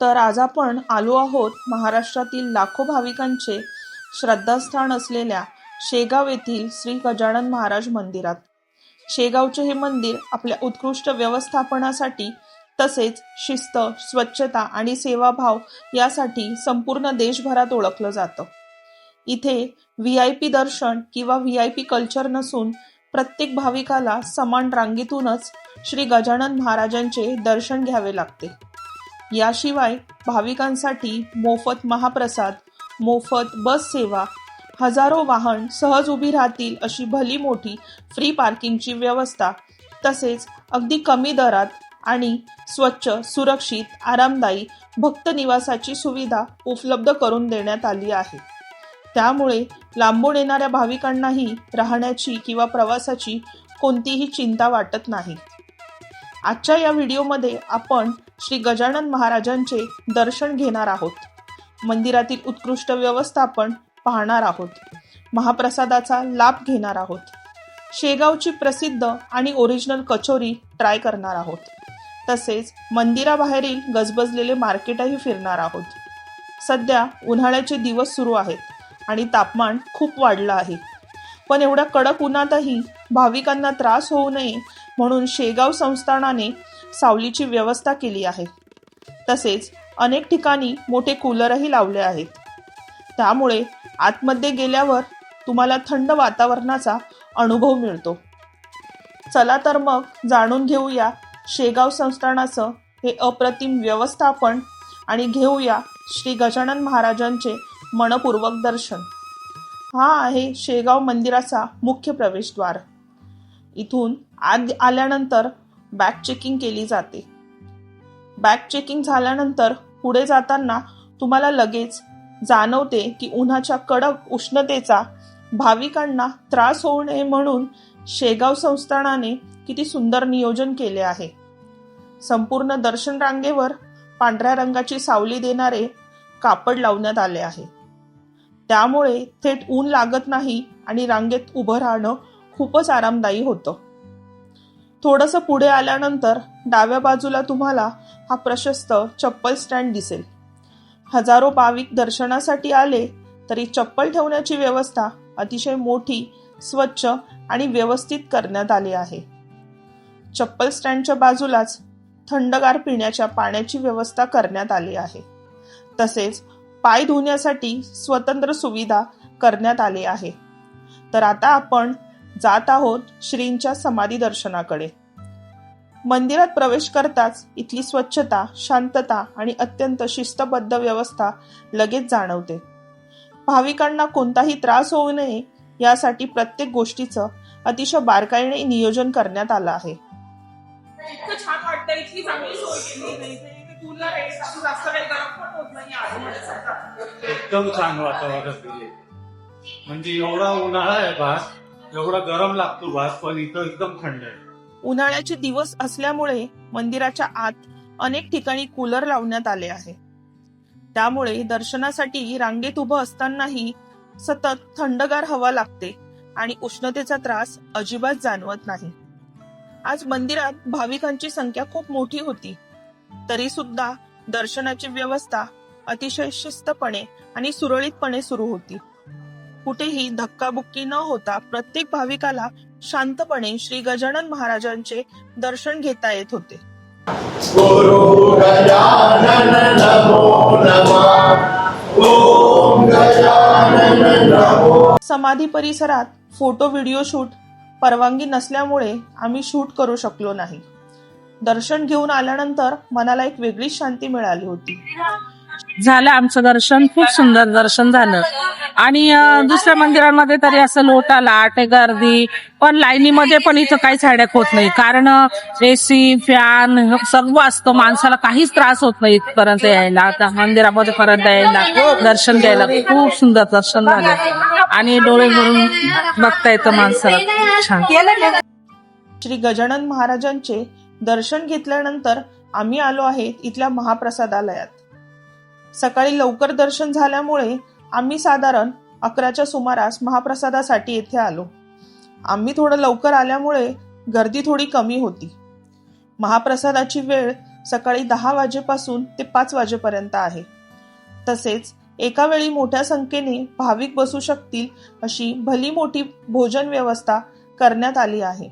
तर आज आपण आलो आहोत महाराष्ट्रातील लाखो भाविकांचे श्रद्धास्थान असलेल्या शेगाव येथील श्री गजानन महाराज मंदिरात। शेगावचे हे मंदिर आपल्या उत्कृष्ट व्यवस्थापनासाठी तसेच शिस्त, स्वच्छता आणि सेवाभाव यासाठी संपूर्ण देशभरात ओळखलं जातं। इथे VIP दर्शन किंवा VIP कल्चर नसून प्रत्येक भाविकाला समान रांगेतूनच श्री गजानन महाराजांचे दर्शन घ्यावे लागते। याशिवाय भाविकांसाठी मोफत महाप्रसाद, मोफत बस सेवा, हजारो वाहन सहज उभी राहतील अशी भली मोठी फ्री पार्किंगची व्यवस्था, तसेच अगदी कमी दरात आणि स्वच्छ, सुरक्षित, आरामदायी भक्त निवासाची सुविधा उपलब्ध करून देण्यात आली आहे। त्यामुळे लांबून येणाऱ्या भाविकांनाही राहण्याची किंवा प्रवासाची कोणतीही चिंता वाटत नाही। आजच्या या व्हिडिओमध्ये आपण श्री गजानन महाराजांचे दर्शन घेणार आहोत, मंदिरातील उत्कृष्ट व्यवस्थापन पाहणार आहोत, महाप्रसादाचा लाभ घेणार आहोत, शेगावची प्रसिद्ध आणि ओरिजिनल कचोरी ट्राय करणार आहोत, तसेच मंदिराबाहेरील गजबजलेले मार्केटही फिरणार आहोत। सध्या उन्हाळ्याचे दिवस सुरू आहेत आणि तापमान खूप वाढलं आहे, पण एवढ्या कडक उन्हातही भाविकांना त्रास होऊ नये म्हणून शेगाव संस्थानाने सावलीची व्यवस्था केली आहे। तसेच अनेक ठिकाणी मोठे कूलरही लावले आहेत, त्यामुळे आतमध्ये गेल्यावर तुम्हाला थंड वातावरणाचा अनुभव मिळतो। चला तर मग जाणून घेऊया शेगाव संस्थानाचं हे अप्रतिम व्यवस्थापन आणि घेऊया श्री गजानन महाराजांचे मनपूर्वक दर्शन। हा आहे शेगाव मंदिराचा मुख्य प्रवेशद्वार। इथून आत आल्यानंतर बॅग चेकिंग केली जाते। बॅग चेकिंग झाल्यानंतर पुढे जाताना तुम्हाला लगेच जाणवते की उन्हाच्या कडक उष्णतेचा भाविकांना त्रास होऊ नये म्हणून शेगाव संस्थानाने किती सुंदर नियोजन केले आहे। संपूर्ण दर्शन रांगेवर पांढऱ्या रंगाची सावली देणारे कापड लावण्यात आले आहे, त्यामुळे थेट ऊन लागत नाही आणि रांगेत उभं राहणं खूपच आरामदायी होतं। थोडंसं पुढे आल्यानंतर डाव्या बाजूला तुम्हाला हा प्रशस्त चप्पल स्टँड दिसेल। हजारो भाविक दर्शनासाठी आले तरी चप्पल ठेवण्याची व्यवस्था अतिशय मोठी, स्वच्छ आणि व्यवस्थित करण्यात आली आहे। चप्पल स्टँडच्या बाजूलाच थंडगार पिण्याच्या पाण्याची व्यवस्था करण्यात आली आहे, तसेच पाय धुण्यासाठी स्वतंत्र सुविधा करण्यात आली आहे। तर आता आपण जात आहोत श्रींच्या समाधी दर्शनाकडे। मंदिरात प्रवेश करताच इथली स्वच्छता, शांतता आणि अत्यंत शिस्तबद्ध व्यवस्था लगेच जाणवते। भाविकांना कोणताही त्रास होऊ नये यासाठी प्रत्येक गोष्टीचं अतिशय बारकाईने नियोजन करण्यात आलं आहे। इतकं छान वाटतं, इतकी चांगली सोय केली नाही ते कूलर आहे, जास्त काही गरम पण होत नाही आतमध्ये सध्या। एकदम छान वातावरण आहे, म्हणजे एवढा उन्हाळा आहे भास, एवढा गरम लागतो भास, पण इथं एकदम थंड आहे। उन्हाळ्याचे दिवस असल्यामुळे मंदिराच्या आत अनेक ठिकाणी कूलर लावण्यात आले आहे, त्यामुळे दर्शनासाठी रांगेत उभं असतानाही सतत थंडगार हवा लागते आणि उष्णतेचा त्रास अजिबात जाणवत नाही। आज मंदिरात भाविकांची संख्या खूप मोठी होती, तरी सुद्धा दर्शनाची व्यवस्था अतिशय शिस्तपणे आणि सुरळीतपणे सुरू होती। कुठेही धक्काबुक्की न होता प्रत्येक भाविकाला शांतपणे श्री गजानन महाराजांचे दर्शन घेता येत होते। गुरु गजानन नमो नमः, ओम गजानन नमो। समाधी परिसरात फोटो व्हिडिओ शूट परवानगी नसल्यामुळे आम्ही शूट करू शकलो नाही। दर्शन घेऊन आल्यानंतर मनाला एक वेगळीच शांती मिळाली होती। झालं आमचं दर्शन, खूप सुंदर दर्शन झालं। आणि दुसऱ्या मंदिरांमध्ये तरी असं लोटा लाट गर्दी, पण लाईनीमध्ये पण इथं काहीच हॅडॅक होत नाही, कारण AC, फॅन सर्व असतं, माणसाला काहीच त्रास होत नाही इथपर्यंत यायला, आता मंदिरामध्ये परत यायला, दर्शन घ्यायला खूप सुंदर दर्शन झालं आणि डोळे भरून बघता येतं माणसाला, छान। श्री गजानन महाराजांचे दर्शन घेतल्यानंतर आम्ही आलो आहे इथल्या महाप्रसादालयात। सकाळी लवकर दर्शन झाल्यामुळे आम्ही साधारण 11च्या सुमारास महाप्रसादासाठी येथे आलो। आम्ही थोडं लवकर आल्यामुळे गर्दी थोडी कमी होती। महाप्रसादाची वेळ सकाळी 10 वाजेपासून ते 5 वाजेपर्यंत आहे. तसेच एका वेळी मोठ्या संख्येने भाविक बसू शकतील अशी भली मोठी भोजन व्यवस्था करण्यात आली आहे.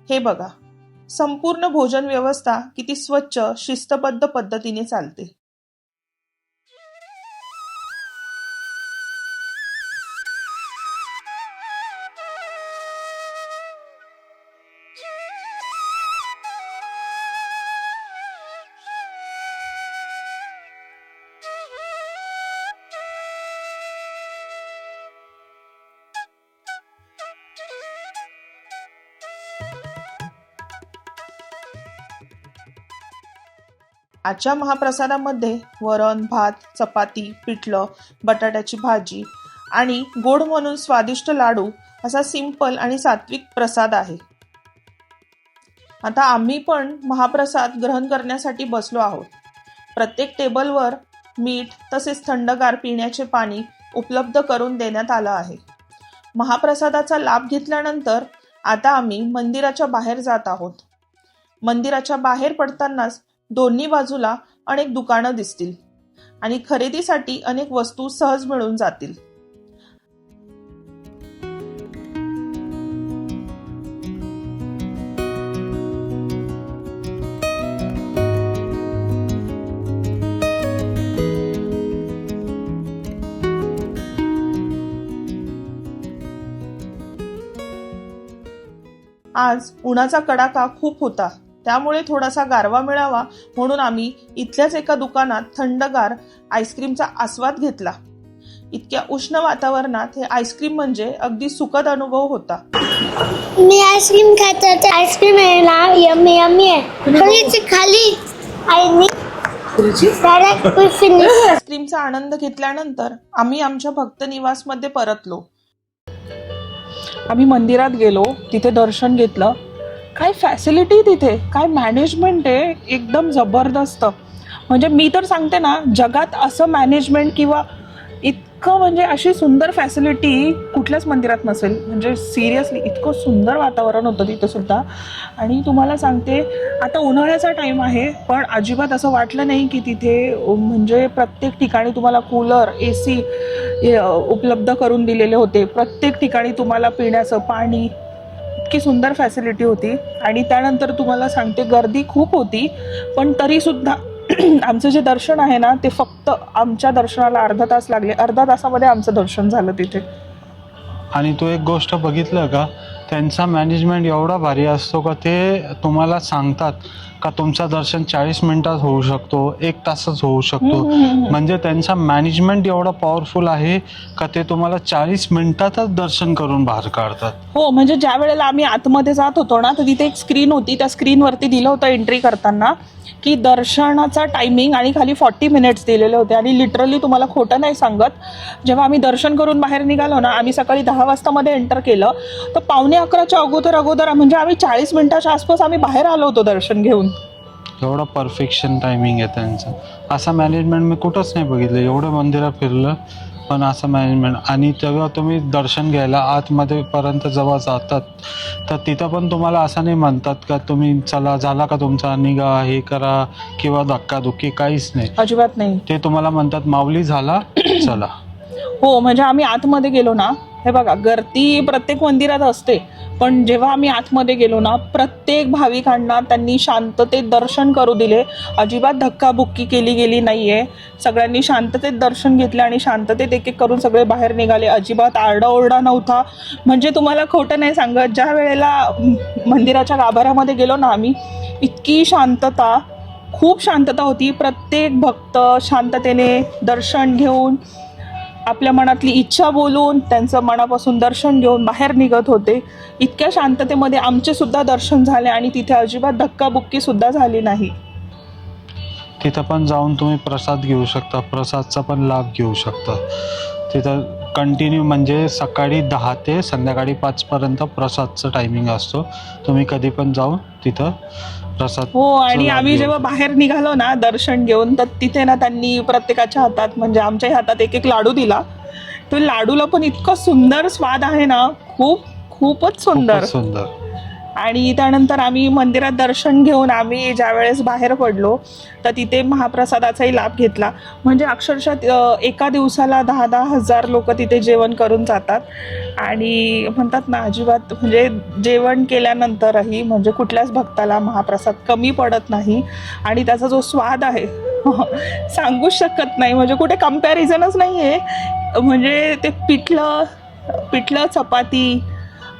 हे बघा, संपूर्ण भोजन व्यवस्था किती स्वच्छ शिस्तबद्ध पद्धतीने चालते. आजच्या महाप्रसादामध्ये वरण, भात, चपाती, पिठलं, बटाट्याची भाजी आणि गोड म्हणून स्वादिष्ट लाडू असा सिंपल आणि सात्विक प्रसाद आहे. आता आम्ही पण महाप्रसाद ग्रहण करण्यासाठी बसलो आहोत. प्रत्येक टेबलवर मीठ तसेच थंडगार पिण्याचे पाणी उपलब्ध करून देण्यात आलं आहे. महाप्रसादाचा लाभ घेतल्यानंतर आता आम्ही मंदिराच्या बाहेर जात आहोत. मंदिराच्या बाहेर पडतानाच दोन्ही बाजूला अनेक दुकानं दिसतील आणि खरेदीसाठी अनेक वस्तू सहज मिळून जातील. आज उन्हाचा कडाका खूप होता, त्यामुळे थोडासा गारवा मिळावा म्हणून आम्ही इथल्याच एका दुकानात थंडगार आईस्क्रीमचा आस्वाद घेतला. इतक्या उष्ण वातावरणात हे आईस्क्रीम म्हणजे अगदी सुखद अनुभव होता. मी आईस्क्रीम खात होते. आईस्क्रीम आहे ना, यम्मी यम्मी आहे. थोडीशी खाली आणि डायरेक्ट फिनिश. आईस्क्रीमचा आनंद घेतल्यानंतर आम्ही आमच्या भक्त निवासमध्ये परतलो. आम्ही मंदिरात गेलो, तिथे दर्शन घेतलं. काय फॅसिलिटी तिथे, काय मॅनेजमेंट आहे, एकदम जबरदस्त. म्हणजे मी तर सांगते ना, जगात असं मॅनेजमेंट किंवा इतकं म्हणजे अशी सुंदर फॅसिलिटी कुठल्याच मंदिरात नसेल. म्हणजे सिरियसली इतकं सुंदर वातावरण होतं तिथं सुद्धा. आणि तुम्हाला सांगते, आता उन्हाळ्याचा टाईम आहे पण अजिबात असं वाटलं नाही की तिथे म्हणजे प्रत्येक ठिकाणी तुम्हाला कूलर, AC उपलब्ध करून दिलेले होते. प्रत्येक ठिकाणी तुम्हाला पिण्याचं पाणी, इतकी सुंदर फॅसिलिटी होती. आणि त्यानंतर तुम्हाला सांगते, गर्दी खूप होती पण तरीसुद्धा आमचं जे दर्शन आहे ना, ते फक्त आमच्या दर्शनाला अर्धा तास लागले. अर्धा तासामध्ये आमचं दर्शन झालं तिथे. आणि तो एक गोष्ट बघितलं का, त्यांचा मॅनेजमेंट एवढा भारी असतो का ते तुम्हाला सांगतात का तुमचं दर्शन 40 मिनिटात होऊ शकतो, 1 तासच होऊ शकतो. म्हणजे त्यांचा मॅनेजमेंट एवढा पॉवरफुल आहे का ते तुम्हाला 40 मिनिटातच दर्शन करून बाहेर काढतात. हो, म्हणजे ज्या वेळेला आम्ही आतमध्ये जात होतो ना, तर तिथे एक स्क्रीन होती. त्या स्क्रीनवरती दिलं होतं एंट्री करताना की दर्शनाचा टायमिंग आणि खाली 40 मिनिट्स दिलेले होते. आणि लिटरली तुम्हाला खोटं नाही सांगत, जेव्हा आम्ही दर्शन करून बाहेर निघालो ना, आम्ही सकाळी 10 वाजता मध्ये एंटर केलं तर 11:15च्या अगोदर म्हणजे आम्ही 40 मिनिटाच्या आसपास आम्ही बाहेर आलो होतो दर्शन घेऊन. एवढं परफेक्शन टायमिंग आहे त्यांचं. असं मॅनेजमेंट मी कुठंच नाही बघितलं. एवढं मंदिरात फिरलं पण असं मॅनेजमेंट. आणि तेव्हा तुम्ही दर्शन घ्यायला आतमध्ये पर्यंत जेव्हा जातात तर तिथं पण तुम्हाला असं नाही म्हणतात का तुम्ही चला, झाला का तुमचा, निघा, हे करा किंवा धक्काधुक्की, काहीच नाही. अजिबात नाही. ते तुम्हाला म्हणतात माऊली झाला, चला. हो, म्हणजे आम्ही आतमध्ये गेलो ना, हे बघा, गर्दी प्रत्येक मंदिरात असते पण जेव्हा आम्ही आतमध्ये गेलो ना, प्रत्येक भाविकांना त्यांनी शांततेत दर्शन करू दिले. अजिबात धक्काबुक्की केली गेली नाहीये. सगळ्यांनी शांततेत दर्शन घेतले आणि शांततेत एक एक करून सगळे बाहेर निघाले. अजिबात आरडाओरडा नव्हता. म्हणजे तुम्हाला खोटं नाही सांगत, ज्या वेळेला मंदिराच्या गाभाऱ्यामध्ये गेलो ना आम्ही, इतकी शांतता, खूप शांतता होती. प्रत्येक भक्त शांततेने दर्शन घेऊन, आपल्या मनातली इच्छा बोलून, त्यांचं मनापासून दर्शन घेऊन बाहेर निघत होते. इतक्या शांततेमध्ये आमचे सुद्धा दर्शन झाले आणि तिथे अजिबात धक्काबुक्की सुद्धा झाली नाही. तिथं पण जाऊन तुम्ही प्रसाद घेऊ शकता, प्रसादचा पण लाभ घेऊ शकता. तिथं कंटिन्यू म्हणजे सकाळी 10 ते संध्याकाळी 5 पर्यंत प्रसादचं टायमिंग असतो. तुम्ही कधी पण जाऊन तिथं प्रसाद. हो, आणि आम्ही जेव्हा बाहेर निघालो ना दर्शन घेऊन, तर तिथे ना त्यांनी प्रत्येकाच्या हातात, म्हणजे आमच्याही हातात एक एक लाडू दिला. तो लाडूला पण इतकं सुंदर स्वाद आहे ना, खूपच सुंदर. सुंदर. आणि त्यानंतर आम्ही मंदिरात दर्शन घेऊन आम्ही ज्यावेळेस बाहेर पडलो तर तिथे महाप्रसादाचाही लाभ घेतला. म्हणजे अक्षरशः एका दिवसाला 10,000 हजार लोक तिथे जेवण करून जातात. आणि म्हणतात ना, अजिबात म्हणजे जेवण केल्यानंतरही म्हणजे कुठल्याच भक्ताला महाप्रसाद कमी पडत नाही. आणि त्याचा जो स्वाद आहे सांगूच शकत नाही, म्हणजे कुठे कंपॅरिझनच नाही आहे. म्हणजे ते पिठलं चपाती,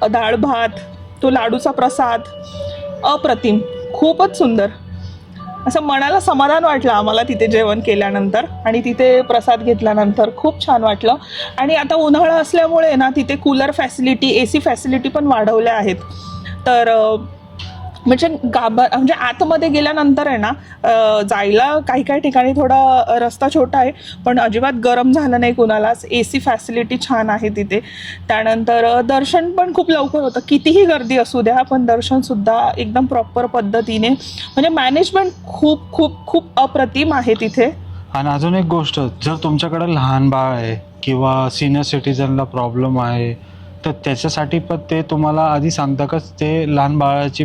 डाळ भात, तो लाडूचा प्रसाद अप्रतिम, खूपच सुंदर. असं मनाला समाधान वाटलं आम्हाला तिथे जेवण केल्यानंतर आणि तिथे प्रसाद घेतल्यानंतर खूप छान वाटलं. आणि आता उन्हाळा असल्यामुळे ना तिथे कूलर फॅसिलिटी, AC फॅसिलिटी पण वाढवल्या आहेत. तर म्हणजे आतमध्ये गेल्यानंतर आहे ना जायला काही ठिकाणी थोडा रस्ता छोटा आहे, पण अजिबात गरम झालं नाही कुणालाच. AC फॅसिलिटी छान आहे तिथे. त्यानंतर दर्शन पण खूप लवकर होतं, कितीही गर्दी असू द्या पण दर्शनसुद्धा एकदम प्रॉपर पद्धतीने. म्हणजे मॅनेजमेंट खूप खूप खूप अप्रतिम आहे तिथे. आणि अजून एक गोष्ट, जर तुमच्याकडे लहान बाळ आहे किंवा सिनियर सिटीजनला प्रॉब्लेम आहे तर त्याच्यासाठी पण ते तुम्हाला आधी सांगता का, ते लहान बाळाची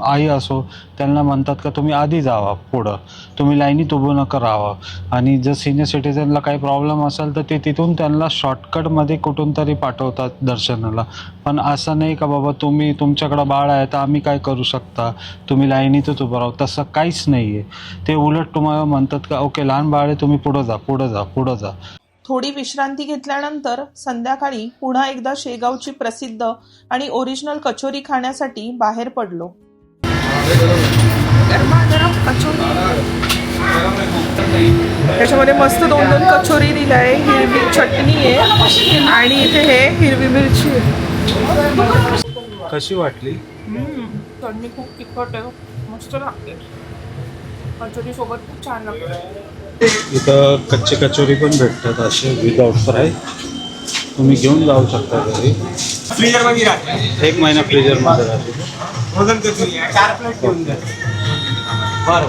आई असो त्यांना म्हणतात का तुम्ही आधी जावा पुढं, तुम्ही लाईनीत उभं नका राहावा. आणि जर सिनियर सिटीजनला काही प्रॉब्लेम असेल तर ते तिथून त्यांना शॉर्टकटमध्ये कुठून तरी पाठवतात दर्शनाला. पण असं नाही का बाबा तुम्ही तुमच्याकडं बाळ आहे तर आम्ही काय करू शकता, तुम्ही लाईनीतच उभं राहा, तसं काहीच नाही आहे. ते उलट तुम्हाला म्हणतात का ओके लहान बाळ आहे तुम्ही पुढं जा पुढं जा पुढं जा. थोडी विश्रांती घेतल्यानंतर संध्याकाळी पुन्हा एकदा शेगावची प्रसिद्ध आणि ओरिजिनल कचोरी खाण्यासाठी बाहेर पडलो. त्याच्यामध्ये मस्त 2-2 कचोरी दिल्या आहे, हिरवी चटणी आहे आणि इथे हे हिरवी मिरची आहे. कशी वाटली? चटणी खूप तिखट आहे, मस्त लागते. कचोरी सोबत खूप छान लागते. इथं कच्चे कचोरी पण भेटतात असे विदाउट फ्राय, तुम्ही घेऊन जाऊ शकता घरी. फ्रीजरमध्ये राहते, 1 महिना फ्रीजरमध्ये राहते. फ्रोझन कचोरी आहे, 4 प्लेट घेऊन द्या. बरं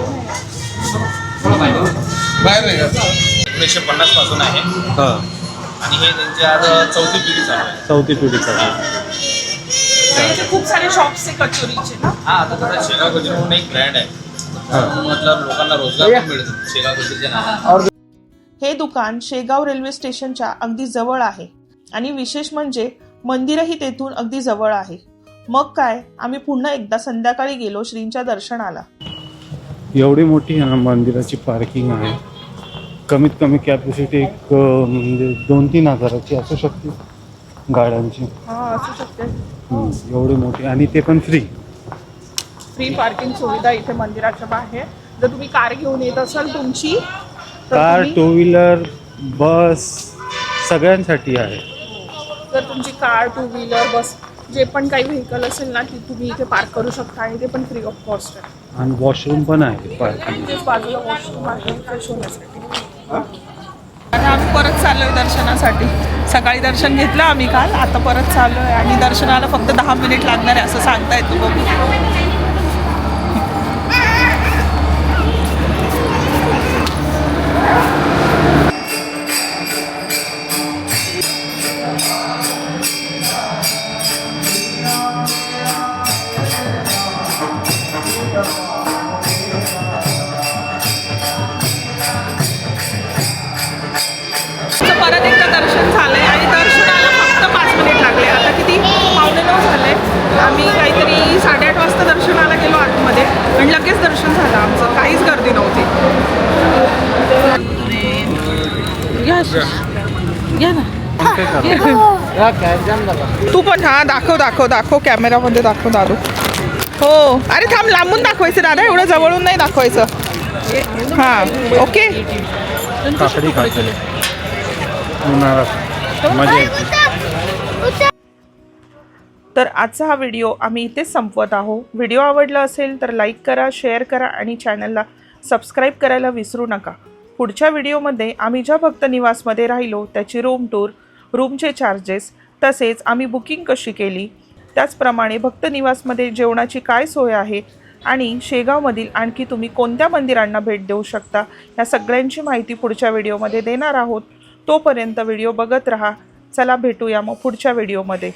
बाहेर 1950 पासून आहे हां, आणि हे त्यांची आज चौथी पिढी चालू आहे. चौथी पिढीचा. इथे खूप सारे शॉप्स आहे कचोरीचे ना. हा, आता त्याचा शेगाव कचोरी म्हणून एक ब्रँड आहे, मतलब लोकांना रोजगार पण मिळतो शेगाव कचोरीच्या नावाने. हे दुकान शेगाव रेल्वे स्टेशनच्या अगदी जवळ आहे आणि विशेष म्हणजे मंदिरही तेथून अगदी जवळ आहे. मग काय, आम्ही पुन्हा एकदा संध्याकाळी गेलो श्रींच्या दर्शनाला. एवढी मोठी मंदिराची पार्किंग आहे, कमीत कमी कॅपॅसिटी एक म्हणजे 2-3 हजाराची असू शकते गाड्यांची. असू शकते. एवढी मोठी, आणि ते पण फ्री पार्किंग सुविधा इथे मंदिराच्या बाहेर. जर तुम्ही कार घेऊन येत असाल तुमची तर कार, 2 व्हीलर, बस सगळ्यांसाठी आहे. जर तुमची कार, 2 व्हीलर, बस जे पण काही व्हेकल असेल ना ती तुम्ही इथे पार्क करू शकता आणि ते पण फ्री ऑफ कॉस्ट आहे. आणि वॉशरूम पण आहे पार्किंग. तेच बाजूला वॉशरूम आहे फ्रेश होण्यासाठी. आणि आम्ही परत चाललोय दर्शनासाठी. सकाळी दर्शन घेतलं आम्ही काल, आता परत चाललोय आणि दर्शनाला फक्त 10 मिनिट लागणार आहे असं सांगता येतं. बघू. परत एकदा दर्शन झालंय आणि दर्शनाला फक्त 5 मिनिट लागले. आता किती 9:15 झाले. आम्ही काहीतरी 8:30 वाजता दर्शनाला गेलो आतमध्ये आणि लगेच दर्शन झालं आमचं, काहीच गर्दी नव्हती. तू पण हा दाखव कॅमेरामध्ये दाखव दारू. हो, अरे थांब, लांबून दाखवायचं दादा, एवढं जवळून नाही दाखवायचं. हा, ओके. काकडी खाते तर आजचा हा व्हिडिओ आम्ही इथेच संपवत आहोत. व्हिडिओ आवडला असेल तर लाईक करा, शेअर करा आणि चॅनलला सबस्क्राईब करायला विसरू नका. पुढच्या व्हिडिओमध्ये आम्ही ज्या भक्त निवासमध्ये राहिलो त्याची रूम टूर, रूमचे चार्जेस, तसेच आम्ही बुकिंग कशी केली, त्याचप्रमाणे भक्त निवासमध्ये जेवणाची काय सोय आहे आणि शेगावमधील आणखी तुम्ही कोणत्या मंदिरांना भेट देऊ शकता या सगळ्यांची माहिती पुढच्या व्हिडिओमध्ये देणार आहोत. तोपर्यंत व्हिडिओ बघत राहा. चला भेटूया मग पुढच्या व्हिडिओमध्ये.